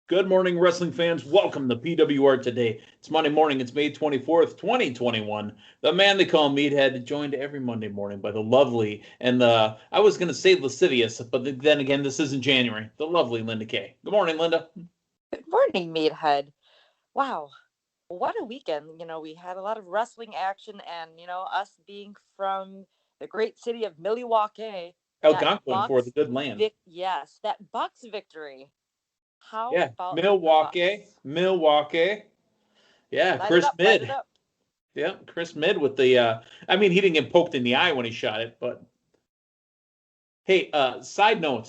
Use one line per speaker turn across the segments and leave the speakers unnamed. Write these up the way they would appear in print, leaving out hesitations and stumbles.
Good morning, wrestling fans. Welcome to PWR today. It's Monday morning. It's May 24th, 2021. The man they call Meathead, joined every Monday morning by the lovely and I was going to say lascivious, but then again, this isn't January. The lovely Linda Kay. Good morning, Linda.
Good morning, Meathead. Wow, what a weekend. We had a lot of wrestling action, and, us being from the great city of Milwaukee, that
Algonquin for the
Bucks,
good land.
yes, that Bucks victory. How
Yeah,
about the
Milwaukee.
Bucks?
Yeah,
Light it
Chris
up, light it
Mid.
up.
Yeah, Chris Mid with the, he didn't get poked in the eye when he shot it, but hey, side note,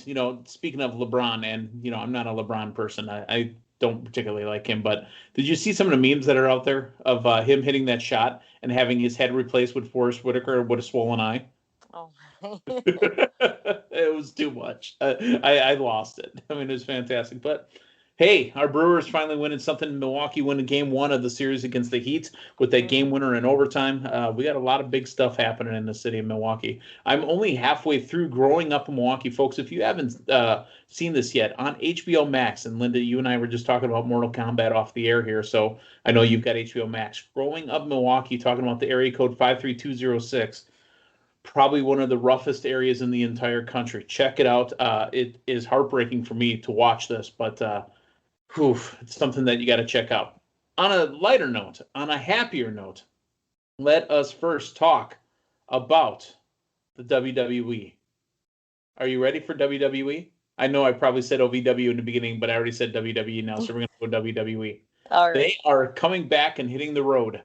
speaking of LeBron, and, I'm not a LeBron person. I don't particularly like him, but did you see some of the memes that are out there of him hitting that shot and having his head replaced with Forrest Whitaker with a swollen eye?
Oh,
It was too much. I lost it. It was fantastic. But hey, our Brewers finally winning something. Milwaukee winning game one of the series against the Heat with that game winner in overtime. We got a lot of big stuff happening in the city of Milwaukee. I'm only halfway through growing up in Milwaukee, folks. If you haven't seen this yet, on HBO Max, and Linda, you and I were just talking about Mortal Kombat off the air here, so I know you've got HBO Max. Growing up Milwaukee, talking about the area code 53206. Probably one of the roughest areas in the entire country. Check it out. It is heartbreaking for me to watch this, but it's something that you got to check out. On a lighter note, on a happier note, let us first talk about the WWE. Are you ready for WWE? I know I probably said OVW in the beginning, but I already said WWE now, so we're going to go WWE.
all right.
They are coming back and hitting the road.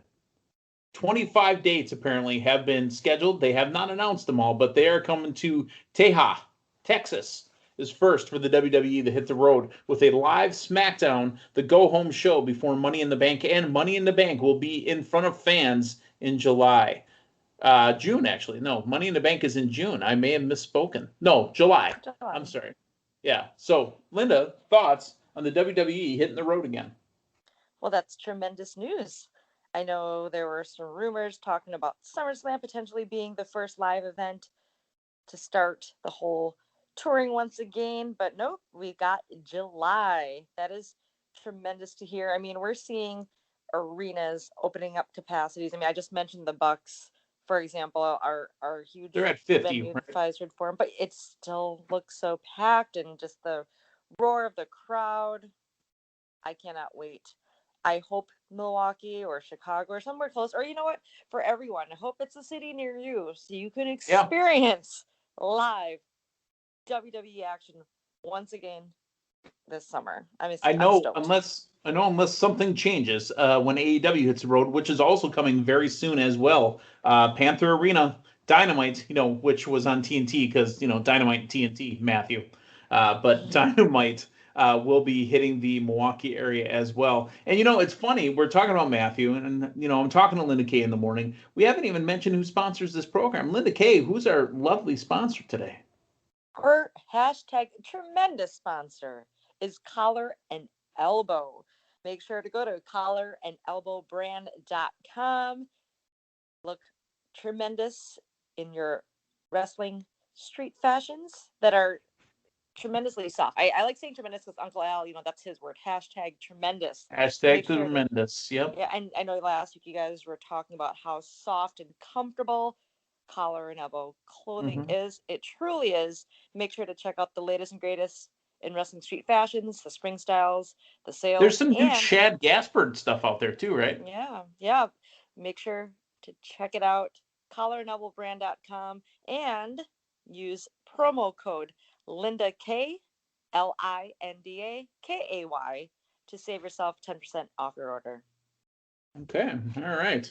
25 dates apparently have been scheduled. They have not announced them all, but they are coming to Tejas, Texas, is first for the WWE to hit the road with a live Smackdown, the go-home show before Money in the Bank, and Money in the Bank will be in front of fans in July. June, actually. No, Money in the Bank is in June. I may have misspoken. No, July. I'm sorry. Yeah. So, Linda, thoughts on the WWE hitting the road again?
Well, that's tremendous news. I know there were some rumors talking about SummerSlam potentially being the first live event to start the whole touring once again, but nope, we got July. That is tremendous to hear. We're seeing arenas opening up capacities. I just mentioned the Bucks, for example, are huge.
They're at 50,
venue
right?
Pfizer Forum, but it still looks so packed, and just the roar of the crowd. I cannot wait. I hope Milwaukee or Chicago or somewhere close, or you know what, for everyone, I hope it's a city near you so you can experience live WWE action once again this summer. I'm stoked.
Unless something changes when AEW hits the road, which is also coming very soon as well. Panther Arena, Dynamite, which was on TNT because Dynamite and TNT, Matthew. But Dynamite will be hitting the Milwaukee area as well. And it's funny, we're talking about Matthew, and I'm talking to Linda Kay in the morning. We haven't even mentioned who sponsors this program. Linda Kay, who's our lovely sponsor today?
Our hashtag tremendous sponsor is Collar and Elbow. Make sure to go to collarandelbowbrand.com. Look tremendous in your wrestling street fashions that are tremendously soft. I like saying tremendous because Uncle Al, that's his word. Hashtag tremendous.
Hashtag tremendous. Yep.
Yeah, and I know last week you guys were talking about how soft and comfortable collar and elbow clothing is. It truly is. Make sure to check out the latest and greatest in wrestling street fashions, the spring styles, the sales.
There's some new Chad Gaspard stuff out there too, right?
Yeah. Make sure to check it out. collarandelbowbrand.com and use promo code Linda K, LINDAKAY to save yourself 10% off your order.
Okay, all right.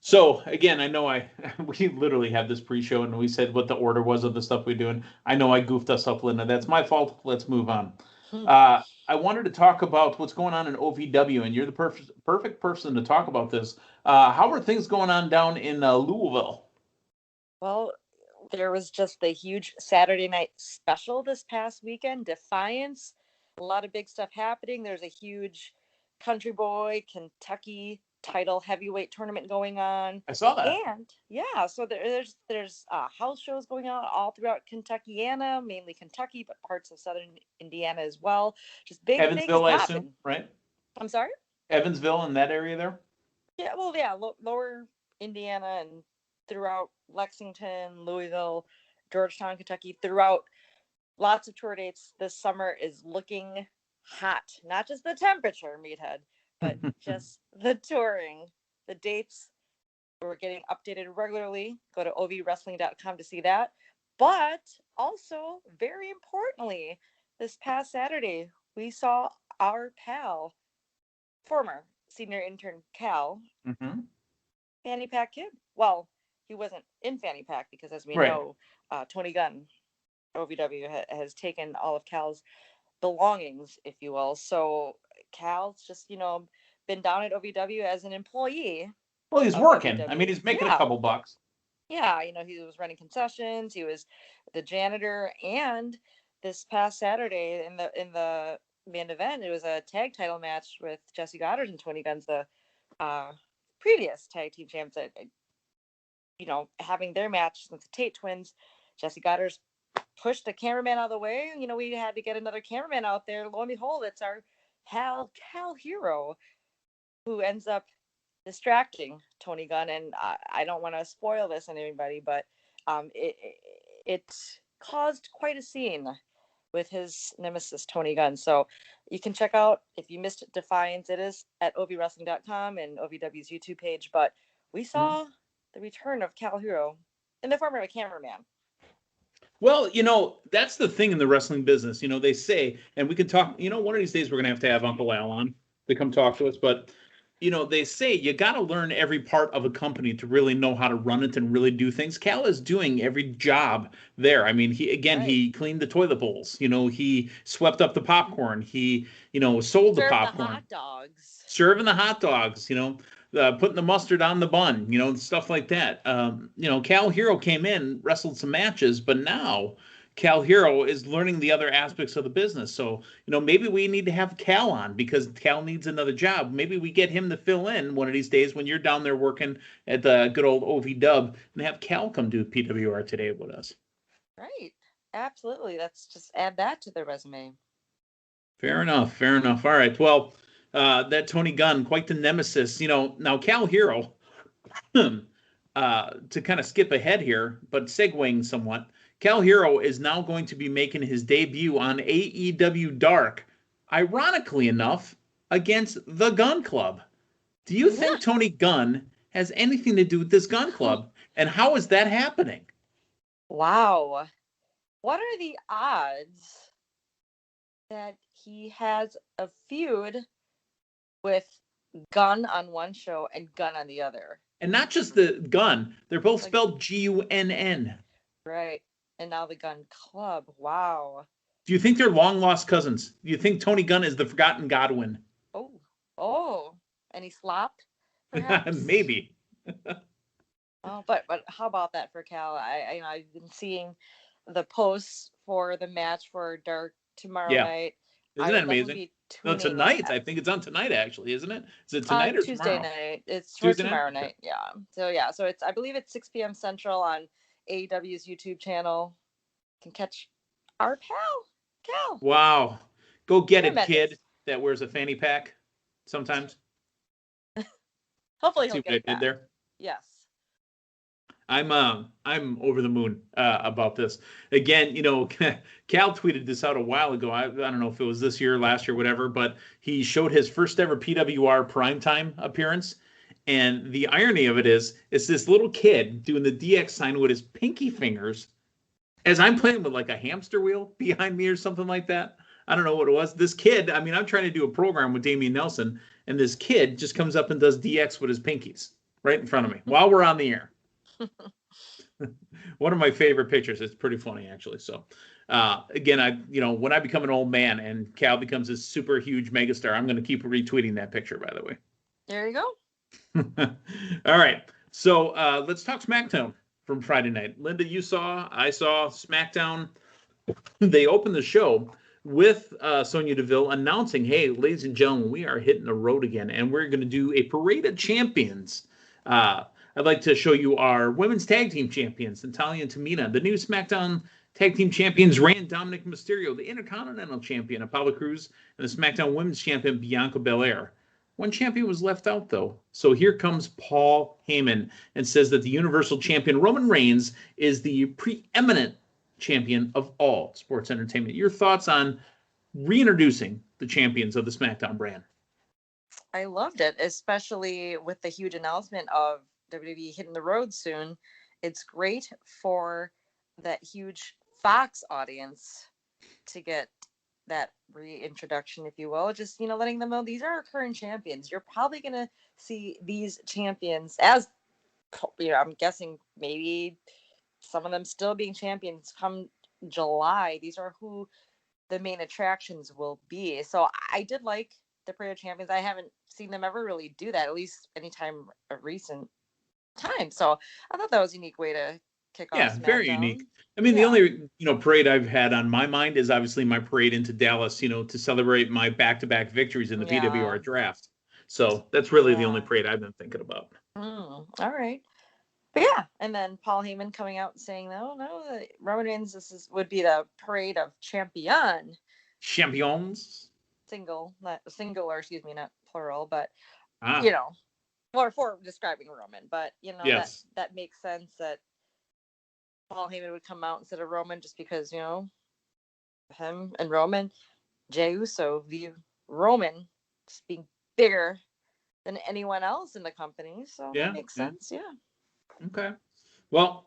So again, I know we literally had this pre-show and we said what the order was of the stuff we're doing. I know I goofed us up, Linda. That's my fault. Let's move on. I wanted to talk about what's going on in OVW, and you're the perfect person to talk about this. How are things going on down in Louisville?
Well, there was just the huge Saturday night special this past weekend, Defiance. A lot of big stuff happening. There's a huge Country Boy, Kentucky title heavyweight tournament going on.
I saw that.
And yeah, so there's house shows going on all throughout Kentuckiana, mainly Kentucky, but parts of southern Indiana as well. Just big
Evansville,
things
I
happen.
assume, right?
I'm sorry?
Evansville in that area there?
Yeah, well, lower Indiana and throughout Lexington, Louisville, Georgetown, Kentucky, throughout lots of tour dates. This summer is looking hot. Not just the temperature, Meathead, but just the touring. The dates, we're getting updated regularly. Go to ovwrestling.com to see that. But also, very importantly, this past Saturday, we saw our pal, former senior intern Kal, Fanny Pack Kid. Well, he wasn't in Fanny Pack because, as we know, Tony Gunn, OVW, has taken all of Kal's belongings, if you will. So Kal's just, been down at OVW as an employee.
Well, he's working.
OVW.
I mean, he's making a couple bucks.
Yeah, he was running concessions. He was the janitor, and this past Saturday in the main event, it was a tag title match with Jesse Goddard and Tony Gunn's, the previous tag team champs. That, having their match with the Tate twins, Jesse Goddard's pushed the cameraman out of the way. We had to get another cameraman out there. Lo and behold, it's our pal Kal Herro, who ends up distracting Tony Gunn. And I don't want to spoil this on anybody, but it caused quite a scene with his nemesis Tony Gunn. So you can check out, if you missed Defiance, it is at ovwrestling.com and OVW's YouTube page. But we saw the return of Kal Herro in the form of a cameraman.
Well, that's the thing in the wrestling business. They say, and we can talk, one of these days we're going to have Uncle Al on to come talk to us. But, they say you got to learn every part of a company to really know how to run it and really do things. Kal is doing every job there. I mean, he cleaned the toilet bowls. He swept up the popcorn. He, sold the popcorn.
The hot dogs.
Serving the hot dogs, putting the mustard on the bun, stuff like that. Kal Herro came in, wrestled some matches, but now Kal Herro is learning the other aspects of the business. So, maybe we need to have Kal on because Kal needs another job. Maybe we get him to fill in one of these days when you're down there working at the good old OVW and have Kal come do PWR today with us.
Right. Absolutely. Let's just add that to the resume.
Fair enough. All right. Well, that Tony Gunn, quite the nemesis. Now Kal Herro, to kind of skip ahead here, but segueing somewhat, Kal Herro is now going to be making his debut on AEW Dark, ironically enough, against the Gunn Club. Do you think Tony Gunn has anything to do with this Gunn Club, and how is that happening?
Wow. What are the odds that he has a feud with Gunn on one show and Gunn on the other?
And not just the Gunn. They're both spelled Gunn.
Right. And now the Gunn Club. Wow.
Do you think they're long-lost cousins? Do you think Tony Gunn is the forgotten Godwin?
Oh. And he slopped, perhaps?
Maybe.
Oh, but how about that for Kal? I've been seeing the posts for the match for Dark tomorrow night.
Isn't that amazing? No, tonight. I think it's on tonight, actually, isn't it? Is it tonight or
Tuesday
tomorrow?
night? It's for tomorrow night. Yeah. So it's, I believe it's 6 p.m. Central on AEW's YouTube channel. You can catch our pal, Kal.
Wow. Go get it, kid that wears a fanny pack sometimes.
Hopefully he'll
see
get
what
it
I did there?
Yes.
I'm over the moon about this. Again, Kal tweeted this out a while ago. I don't know if it was this year, last year, whatever, but he showed his first ever PWR primetime appearance. And the irony of it is, it's this little kid doing the DX sign with his pinky fingers as I'm playing with like a hamster wheel behind me or something like that. I don't know what it was. This kid, I'm trying to do a program with Damian Nelson, and this kid just comes up and does DX with his pinkies right in front of me while we're on the air. One of my favorite pictures. It's pretty funny, actually. So, again, when I become an old man and Kal becomes a super huge megastar, I'm going to keep retweeting that picture, by the way.
There you go.
All right. So let's talk SmackDown from Friday night. Linda, I saw SmackDown. They opened the show with Sonya Deville announcing, hey, ladies and gentlemen, we are hitting the road again, and we're going to do a parade of champions. I'd like to show you our women's tag team champions, Natalya and Tamina, the new SmackDown tag team champions, Rey and Dominic Mysterio, the Intercontinental champion, Apollo Crews, and the SmackDown women's champion, Bianca Belair. One champion was left out, though. So here comes Paul Heyman and says that the Universal Champion, Roman Reigns, is the preeminent champion of all sports entertainment. Your thoughts on reintroducing the champions of the SmackDown brand?
I loved it, especially with the huge announcement of WWE hitting the road soon. It's great for that huge Fox audience to get that reintroduction, if you will. Just, letting them know these are our current champions. You're probably going to see these champions as, I'm guessing maybe some of them still being champions come July. These are who the main attractions will be. So I did like the Parade of Champions. I haven't seen them ever really do that, at least anytime a recent time. So I thought that was a unique way to kick off.
Yeah,
SmackDown.
Very unique. I mean, the only parade I've had on my mind is obviously my parade into Dallas, to celebrate my back-to-back victories in the PWR draft. So that's really the only parade I've been thinking about.
All right. But yeah, and then Paul Heyman coming out and saying, no, Roman Reigns, would be the parade of champions. Singular, not plural, but for describing Roman. But
yes.
that makes sense that Paul Heyman would come out instead of Roman, just because him and Roman, Jey Uso view Roman just being bigger than anyone else in the company. So that makes sense. Yeah.
Okay. Well,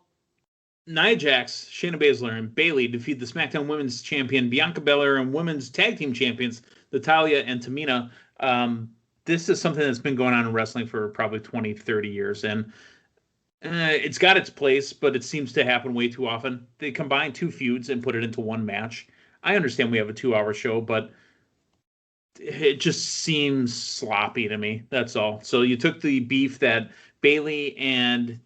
Nia Jax, Shayna Baszler, and Bayley defeat the SmackDown Women's Champion Bianca Belair and Women's Tag Team Champions Natalya and Tamina. This is something that's been going on in wrestling for probably 20, 30 years, and it's got its place, but it seems to happen way too often. They combine two feuds and put it into one match. I understand we have a 2-hour show, but it just seems sloppy to me. That's all. So you took the beef that Bayley and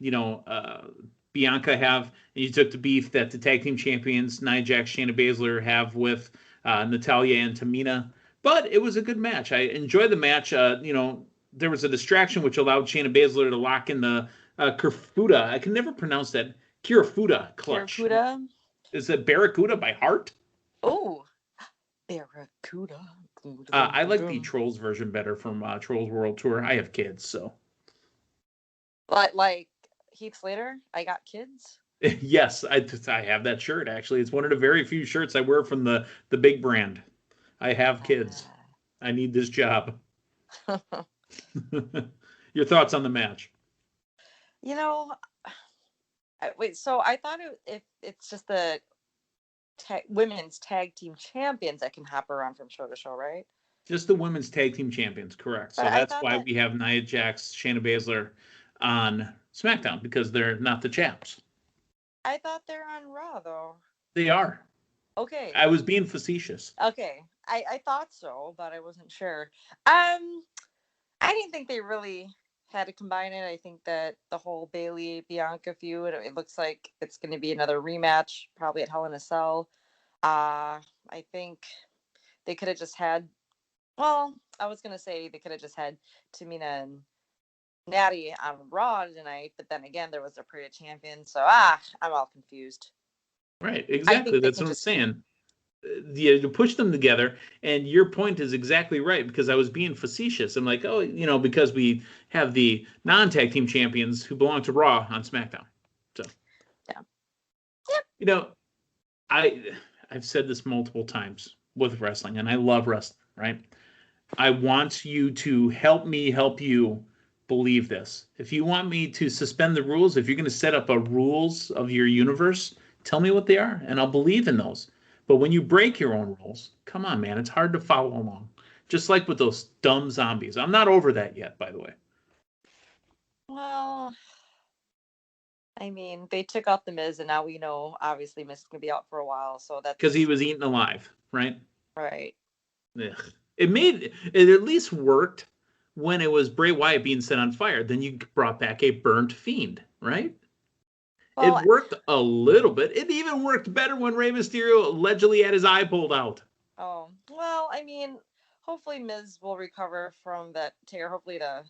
Bianca have, and you took the beef that the tag team champions Nia Jax, Shayna Baszler have with Natalya and Tamina. But it was a good match. I enjoyed the match. There was a distraction which allowed Shayna Baszler to lock in the Kirifuda. I can never pronounce that. Kirifuda clutch.
Kirifuda?
Is it Barracuda by heart?
Oh, Barracuda.
I like the Trolls version better from Trolls World Tour. I have kids, so.
But like Heath Slater, I got kids.
Yes, I have that shirt, actually. It's one of the very few shirts I wear from the big brand. I have kids. I need this job. Your thoughts on the match?
So I thought if it's just the women's tag team champions that can hop around from show to show, right?
Just the women's tag team champions, correct. So that's why we have Nia Jax, Shayna Baszler on SmackDown, because they're not the chaps.
I thought they're on Raw, though.
They are.
Okay.
I was being facetious.
Okay. I thought so, but I wasn't sure. I didn't think they really had to combine it. I think that the whole Bayley-Bianca feud, it looks like it's going to be another rematch, probably at Hell in a Cell. I think they could have just had, I was going to say they could have just had Tamina and Natty on Raw tonight, but then again, there was a Parade of Champions, so I'm all confused.
Right, exactly. That's what I'm saying. You push them together, and your point is exactly right, because I was being facetious. I'm like, because we have the non-tag team champions who belong to Raw on SmackDown. So,
yeah.
I've said this multiple times with wrestling, and I love wrestling, right? I want you to help me help you believe this. If you want me to suspend the rules, if you're going to set up a rules of your universe, tell me what they are, and I'll believe in those. But when you break your own rules, come on, man, it's hard to follow along. Just like with those dumb zombies. I'm not over that yet, by the way.
Well, I mean, they took out the Miz, and now we know, obviously, Miz is going to be out for a while. So that's
because he was eaten alive, right?
Right.
Ugh. It at least worked when it was Bray Wyatt being set on fire. Then you brought back a burnt fiend, right? Well, it worked a little bit. It even worked better when Rey Mysterio allegedly had his eye pulled out.
Oh, well, I mean, hopefully Miz will recover from that tear. Hopefully the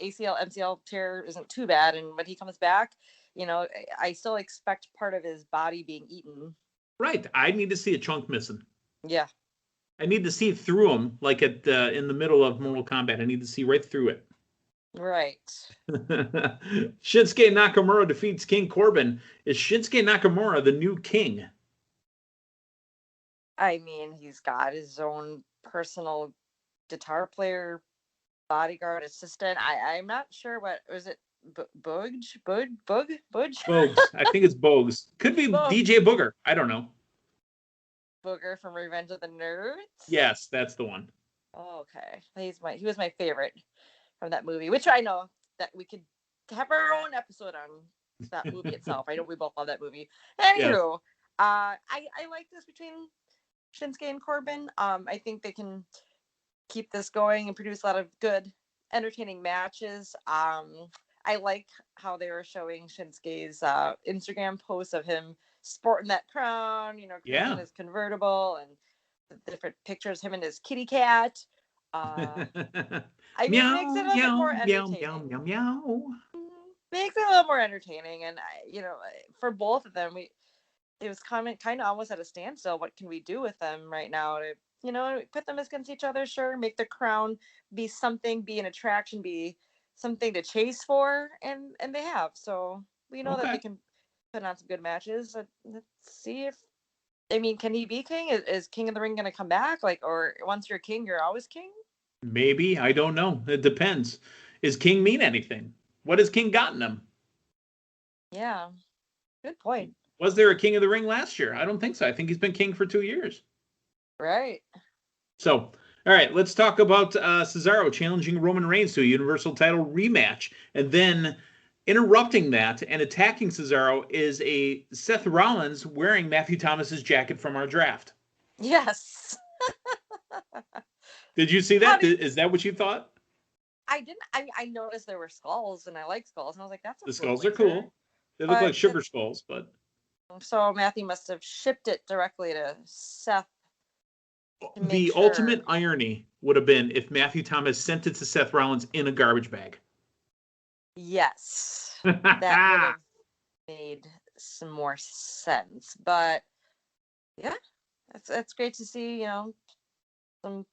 ACL, MCL tear isn't too bad. And when he comes back, I still expect part of his body being eaten.
Right. I need to see a chunk missing.
Yeah.
I need to see through him, like in the middle of Mortal Kombat. I need to see right through it.
Right.
Shinsuke Nakamura defeats King Corbin. Is Shinsuke Nakamura the new king?
I mean, he's got his own personal guitar player, bodyguard, assistant. I'm not sure what was it. Budge?
Bogues. I think it's Bogues. Could be DJ Booger. I don't know.
Booger from Revenge of the Nerds.
Yes, that's the one.
Oh, okay, he was my favorite from that movie, which I know that we could have our own episode on that movie itself. I know we both love that movie. Anywho, yes. I like this between Shinsuke and Corbin. I think they can keep this going and produce a lot of good, entertaining matches. I like how they were showing Shinsuke's Instagram posts of him sporting that crown, in his convertible, and the different pictures of him and his kitty cat. I mean, it makes it a little bit more entertaining. Makes it a little more entertaining, and for both of them, it was kind of almost at a standstill. What can we do with them right now to, put them against each other? Sure, make the crown be something, be an attraction, be something to chase for, and they have. So we know that they can put on some good matches. Let's see if, can he be king? Is King of the Ring going to come back? Or once you're king, you're always king?
Maybe. I don't know. It depends. Is king mean anything? What has King gotten him?
Yeah, good point.
Was there a King of the Ring last year? I don't think so. I think he's been king for 2 years.
Right.
So, all right, let's talk about Cesaro challenging Roman Reigns to a Universal title rematch. And then interrupting that and attacking Cesaro is a Seth Rollins wearing Matthew Thomas's jacket from our draft.
Yes.
Did you see that? Is that what you thought?
I didn't. I noticed there were skulls, and I like skulls. And I was like, that's a
the skulls are cool. They look like sugar skulls, but...
So Matthew must have shipped it directly to Seth.
The ultimate irony would have been if Matthew Thomas sent it to Seth Rollins in a garbage bag.
Yes. That would have made some more sense. But yeah, it's great to see, some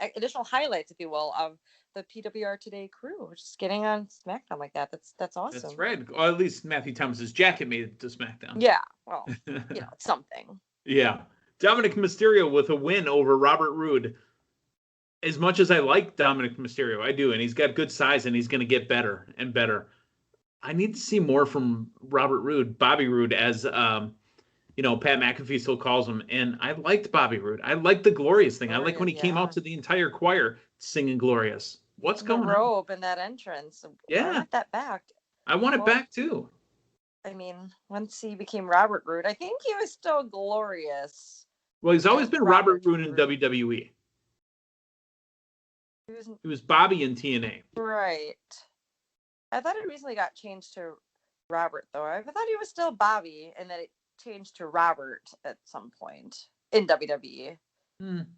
additional highlights, if you will, of the PWR Today crew just getting on SmackDown like that. That's awesome.
That's right. Or at least Matthew Thomas's jacket made it to SmackDown.
Yeah. Well, it's something.
Yeah. Dominic Mysterio with a win over Robert Roode. As much as I like Dominic Mysterio, I do, and he's got good size, and he's going to get better and better. I need to see more from Robert Roode, Bobby Roode, as Pat McAfee still calls him. And I liked Bobby Roode. I liked the Glorious thing. I like when he came out to the entire choir singing Glorious. What's going on?
The robe and that entrance.
Yeah.
I want that back.
I want it back, too.
Once he became Robert Roode, I think he was still Glorious.
Well, he's always been Robert Roode in WWE. He was Bobby in TNA.
Right. I thought it recently got changed to Robert, though. I thought he was still Bobby, and then it changed to Robert at some point in WWE.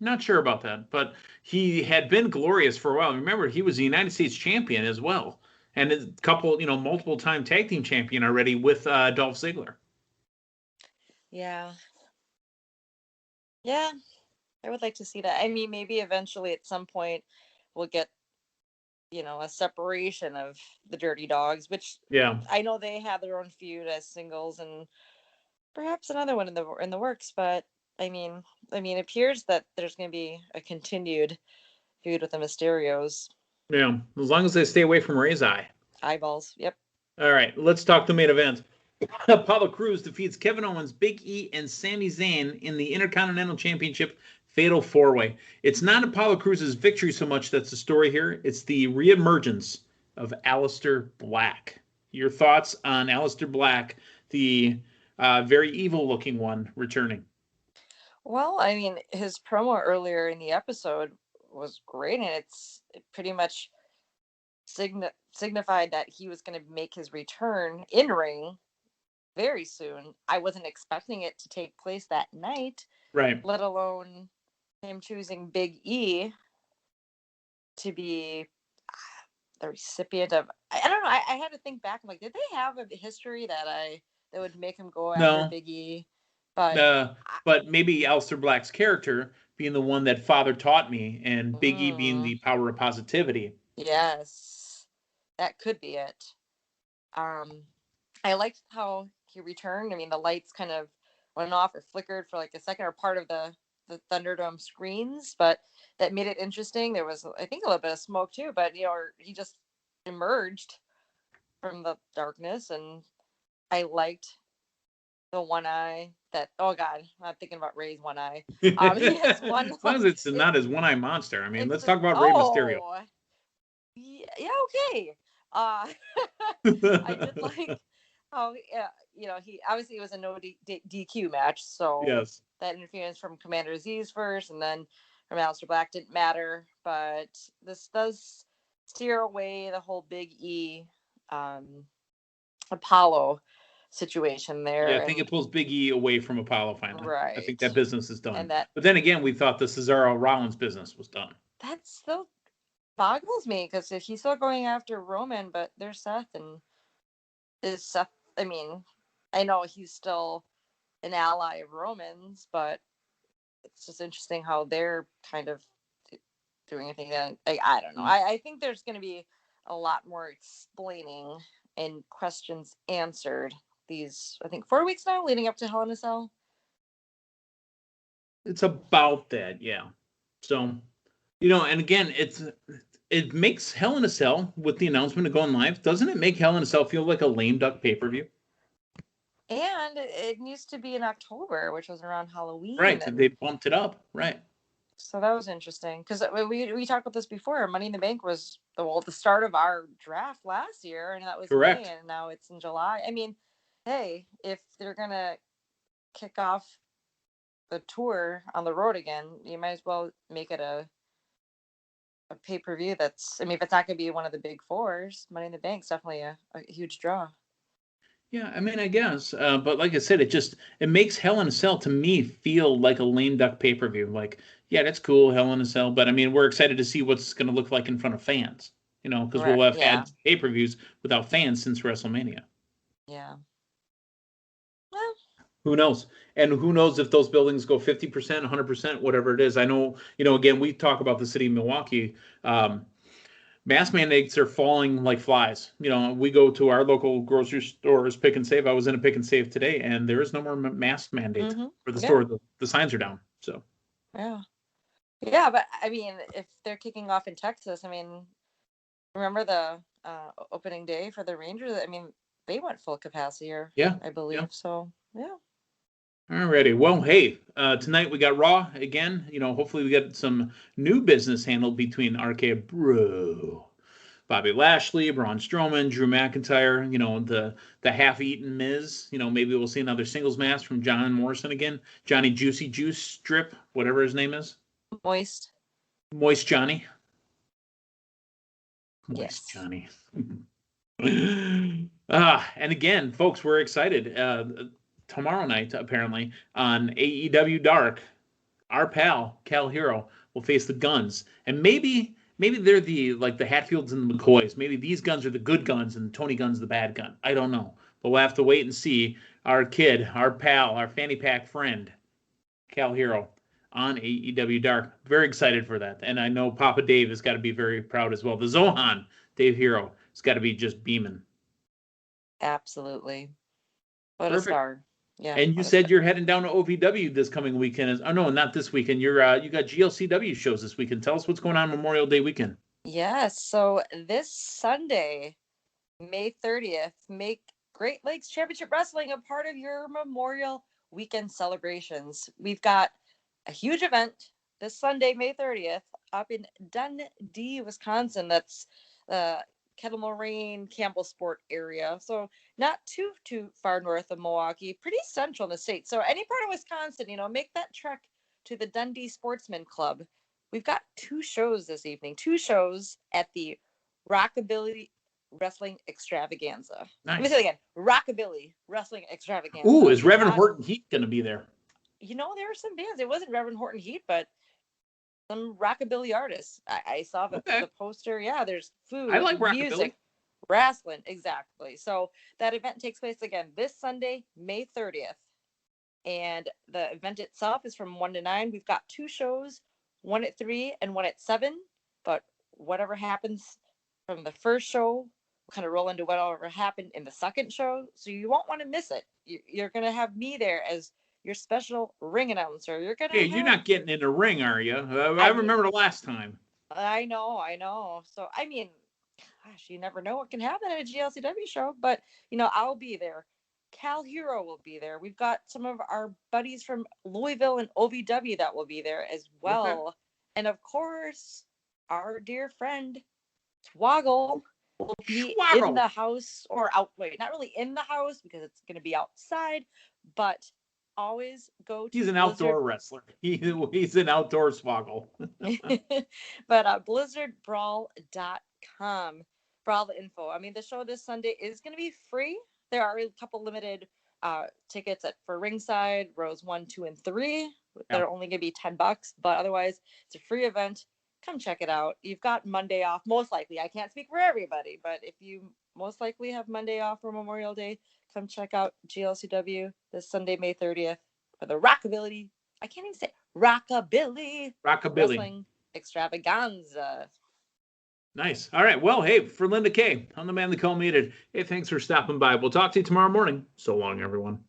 Not sure about that, but he had been Glorious for a while. Remember, he was the United States champion as well, and a couple, multiple-time tag team champion already with Dolph Ziggler.
Yeah. Yeah, I would like to see that. Maybe eventually at some point we'll get, a separation of the Dirty Dogs, which I know they have their own feud as singles, and perhaps another one in the works. But it appears that there's going to be a continued feud with the Mysterios.
Yeah, as long as they stay away from Ray's
eyeballs. Yep.
All right, let's talk the main event. Apollo Crews defeats Kevin Owens, Big E, and Sami Zayn in the Intercontinental Championship Fatal 4-Way. It's not Apollo Crews' victory so much that's the story here. It's the reemergence of Aleister Black. Your thoughts on Aleister Black, the very evil-looking one, returning?
Well, his promo earlier in the episode was great, and it pretty much signified that he was going to make his return in ring very soon. I wasn't expecting it to take place that night,
Right.
let alone him choosing Big E to be the recipient of. I don't know. I had to think back. I'm like, did they have a history that would make him go after
No.
Big E? But
But maybe Aleister Black's character being the one that father taught me, and Big E being the power of positivity.
Yes, that could be it. I liked how he returned. I mean, the lights kind of went off or flickered for like a second, or part of the Thunderdome screens, but that made it interesting. There was, I think, a little bit of smoke too, but he just emerged from the darkness, and I liked the one eye that, oh god, I'm thinking about Ray's one eye. He has one,
as long as it's not his one-eye monster. I mean, let's talk about Rey Mysterio.
Yeah, okay. I did like how he obviously, it was a no DQ match, so
Yes,
that interference from Commander Z's first, and then from Aleister Black didn't matter, but this does steer away the whole Big E Apollo situation there.
yeah, I think it pulls Big E away from Apollo finally.
Right.
I think that business is done.
And
but then again, we thought the Cesaro Rollins business was done.
That still boggles me, because if he's still going after Roman, but there's Seth, and is Seth, I mean, I know he's still an ally of Roman's, but it's just interesting how they're kind of doing anything that, I don't know. I think there's going to be a lot more explaining and questions answered these, I think, 4 weeks now leading up to Hell in a Cell.
It's about that, yeah. So, and again, it makes Hell in a Cell with the announcement of going live. Doesn't it make Hell in a Cell feel like a lame duck pay-per-view?
And it used to be in October, which was around Halloween.
Right, they bumped it up, right.
So that was interesting, because we talked about this before. Money in the Bank was the start of our draft last year, and that was
correct.
May, and now it's in July. I mean, hey, if they're going to kick off the tour on the road again, you might as well make it a pay-per-view that's, I mean, if it's not going to be one of the big fours, Money in the Bank's definitely a huge draw.
Yeah, I mean, I guess, but like I said, it makes Hell in a Cell to me feel like a lame duck pay-per-view. Like, yeah, that's cool, Hell in a Cell, but I mean, we're excited to see what's going to look like in front of fans, because we'll have had pay-per-views without fans since WrestleMania.
Yeah. Well,
who knows? And who knows if those buildings go 50%, 100%, whatever it is. I know, again, we talk about the city of Milwaukee. Mask mandates are falling like flies. We go to our local grocery stores, Pick and Save. I was in a Pick and Save today, and there is no more mask mandate for the store. The signs are down. So.
Yeah, but I mean, if they're kicking off in Texas, I mean, remember the opening day for the Rangers? I mean, they went full capacity, I believe. Yeah. So, yeah.
Alrighty. Well, hey, tonight we got Raw again. Hopefully we get some new business handled between RK Bro, Bobby Lashley, Braun Strowman, Drew McIntyre, the half-eaten Miz. Maybe we'll see another singles match from John Morrison again. Johnny Juicy Juice Strip, whatever his name is.
Moist
Johnny.
Moist
Johnny. And again, folks, we're excited. Tomorrow night, apparently, on AEW Dark, our pal, Kal Herro, will face the Guns. And maybe they're the Hatfields and the McCoys. Maybe these Guns are the good Guns and Tony Gunn's the bad gun. I don't know. But we'll have to wait and see. Our kid, our pal, our fanny pack friend, Kal Herro, on AEW Dark. Very excited for that. And I know Papa Dave has got to be very proud as well. The Zohan, Dave Herro, has got to be just beaming.
Absolutely. What a star. Yeah.
And you said you're heading down to OVW this coming weekend. Oh, no, not this weekend. You got GLCW shows this weekend. Tell us what's going on Memorial Day weekend.
Yes. So this Sunday, May 30th, make Great Lakes Championship Wrestling a part of your Memorial Weekend celebrations. We've got a huge event this Sunday, May 30th, up in Dundee, Wisconsin. That's Kettle Moraine, Campbellsport area. So not too far north of Milwaukee, pretty central in the state. So any part of Wisconsin, make that trek to the Dundee Sportsman Club. We've got 2 shows this evening, 2 shows at the Rockabilly Wrestling Extravaganza.
Nice.
Let me say it again. Rockabilly Wrestling Extravaganza.
Ooh, is Reverend Horton Heat going to be there?
You know, there are some bands. It wasn't Reverend Horton Heat, but some rockabilly artists. I saw the poster. Yeah, there's food,
I like
music, wrestling. Exactly. So that event takes place again this Sunday, May 30th. And the event itself is from 1 to 9. We've got 2 shows, one at 3 and one at 7. But whatever happens from the first show, we'll kind of roll into whatever happened in the second show. So you won't want to miss it. You're going to have me there as your special ring announcer. You're
not getting in the ring, are you? I remember the last time.
I know. So, I mean, gosh, you never know what can happen at a GLCW show, but, I'll be there. Kal Herro will be there. We've got some of our buddies from Louisville and OVW that will be there as well. Okay. And, of course, our dear friend, Swoggle, will be in the house or out. Wait, not really in the house because it's going to be outside, but always go to
He's an outdoor wrestler. He's an outdoor Swoggle.
But blizzardbrawl.com for all the info. I mean, the show this Sunday is going to be free. There are a couple limited tickets for ringside, rows 1, 2, and 3. They're only going to be $10, but otherwise it's a free event. Come check it out. You've got Monday off, most likely. I can't speak for everybody, but if you most likely have Monday off for Memorial Day, come check out GLCW this Sunday, May 30th for the Rockabilly. I can't even say Rockabilly Wrestling Extravaganza.
Nice. All right. Well, hey, for Linda Kay, I'm the man they call Meathead. Hey, thanks for stopping by. We'll talk to you tomorrow morning. So long, everyone.